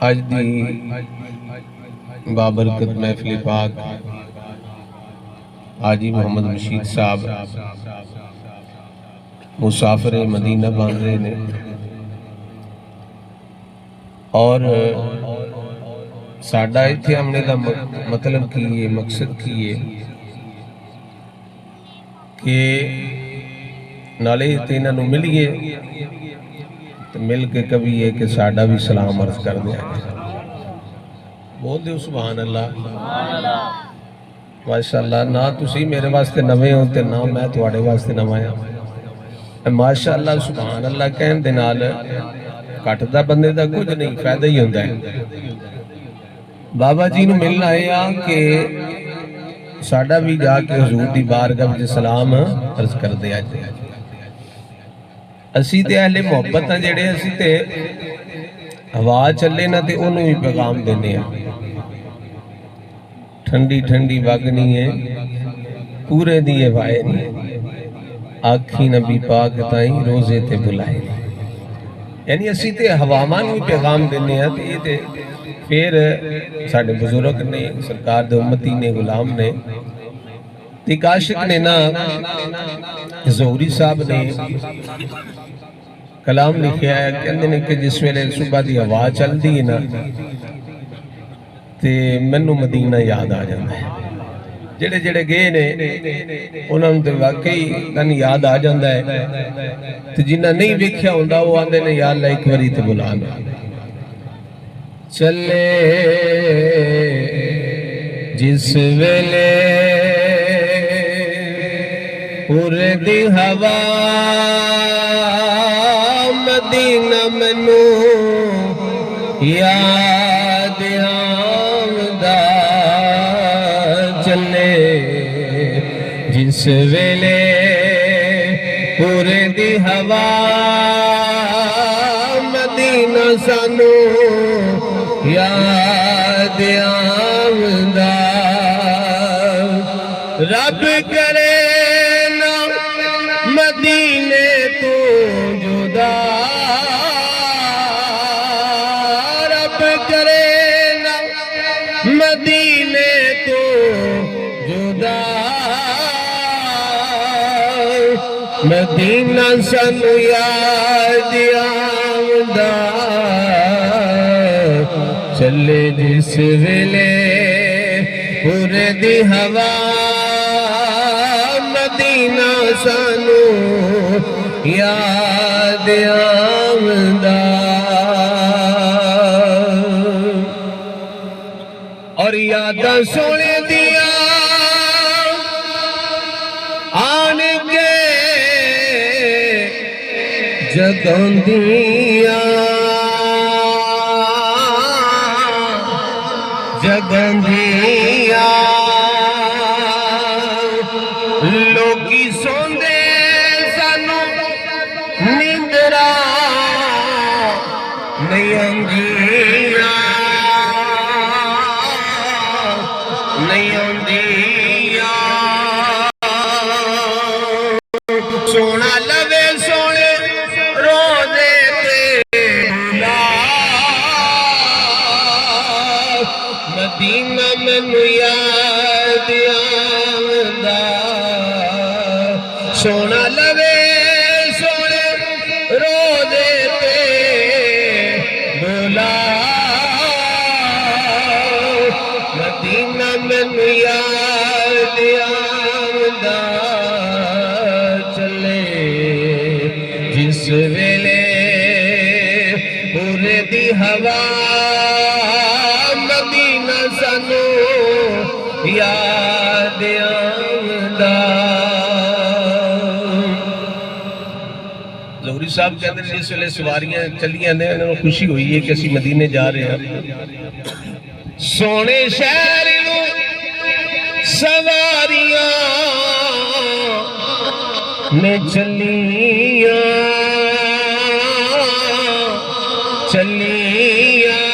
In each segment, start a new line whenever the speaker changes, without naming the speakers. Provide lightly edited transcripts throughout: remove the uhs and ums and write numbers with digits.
अज दी बाबरकत महफिल पाक हाजी मोहम्मद मशीद साहब मुसाफिर मदीना बन रहे ने और साडा इत्थे आने का मतलब की है, मकसद की है कि नाले इन्हां नूं मिलिए तो मिल के कभी है कि साडा भी सलाम अर्ज कर दिया बोल दो सुभान अल्लाह माशाअल्लाह। ना तुसी मेरे वास्ते नवे हो ते ना मैं तुहाडे वास्ते नवा हां। माशाअल्लाह सुभान अल्लाह कहण दे नाल घटदा बंदे दा कुछ नहीं, फायदा ही होंदा है। बाबा जी नूं मिलण आए आ कि साडा भी जाके हुजूर दी बारगाह विच सलाम अर्ज कर दे। असी ते अहले मुहब्बत हां, जेड़े असी ते हवा चले ना ते ओनू भी पैगाम देने आ। ठंडी ठंडी वगनी है पूरे दिए वाए ने आखी नबी पाक ताई रोजे ते बुलाए। यानी असी ते हवावां नूं भी पैगाम देने आ ते ये ते फिर साडे बुजुर्ग ने सरकार दे उम्मती ने गुलाम ने ते काशिक ने ना ज़ोहरी साहब ने कलाम लिखा है, कहते हैं कि जिस वेले सुबह की हवा चलती है ना तो मैनू मदीना याद आ जाता है। जेड़े जेड़े गए ने उन्होंने तो वाकई तन याद आ जाता है, तो जिन्हें नहीं वेख्या होंदा वो आंदे ने यार एक बारी तो बुला लो। चले जिस वेले पूरे दी हवा मदीना मैनू याद आंदा। चले जिस वेले पूरे दी हवा मदीना सानू याद आंदा। रब करे ना मदीने तो जुदा, रब करे ना मदीने तो जुदा। मदीना सानू याद आंदा। चले जिस वेले पूरे दी हवा मदीना सानू याद आंदा। और यादां सोने दिया आन के जगों दिया जगों दिया लोकी सोंदे सानू नींदरा नहीं आंदिया नहीं आंदिया। सोना लवे सोने रोजे ते बुला मदीना मैनू याद आंदा। सोना लवे सोने रोजे ते बुला मदीना मैनू याद आंदा। चले जिस वेले पूरे दी हवा मदीना सानू याद आंदा। ज़ोहरी साहब कहते हैं जिस वेले सवारियां चलियां ने उन्होंने खुशी हुई है कि असी मदीने जा रहे हैं। सोने शहर नूं सवारियां ने चलियां चलियां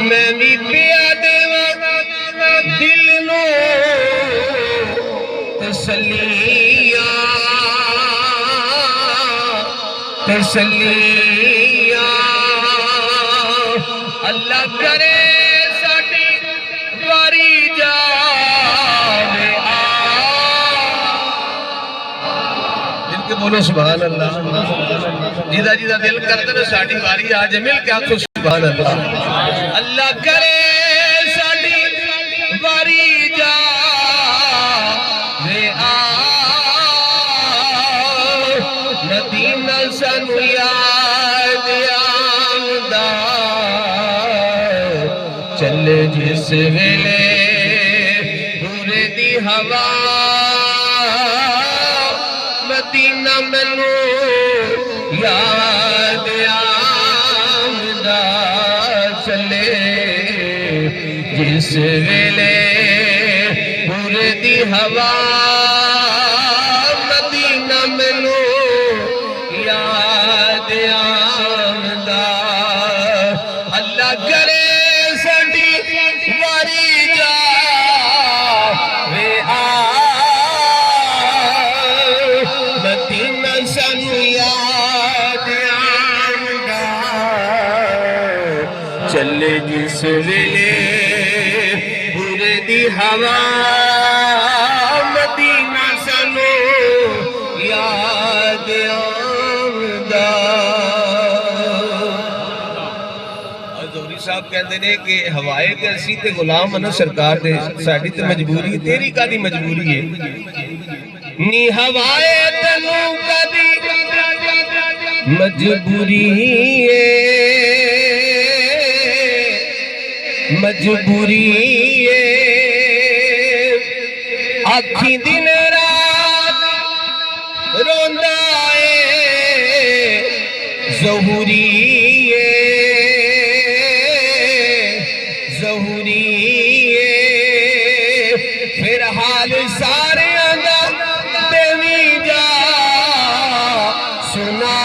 मैं भी पिया देवा दिल नो तसल्लियां तसल्लियां। अल्लाह करे साडी वारी जावे जिनके बोलो सुभान अल्लाह जिदा जिदा दिल करते ना साडी वारी आ जाए मिल के आखो सुभान अल्लाह अल्लाह करे साडी वारी जावे मदीना सानू याद आंदा चले जिस वेले पूरे दी हवा मदीना मैनू याद आंदा चले जिस वेले पूरे दी हवा मदीना मैनू याद आंदा अल्लाह करे साडी वारी जावे मदीना सानू याद आंदा चले जिस वेले पूरे दी हवा मदीना सानू याद आंदा हजूरी साहब कहते ने कि हवाए ते असी ते गुलाम न सरकार दे साडी ते मजबूरी तेरी कादी मजबूरी है नी हवाए तनु कादी मजबूरी है मजबूरी है आखी दिन रात रोंदा है ज़हूरी है ज़हूरी है फिर हाल सारे दा देवी जा सुना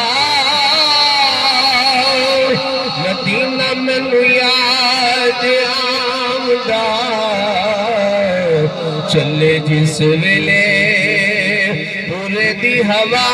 मदीना मैनू याद आंदा चले जिस वेले पूरे दी हवा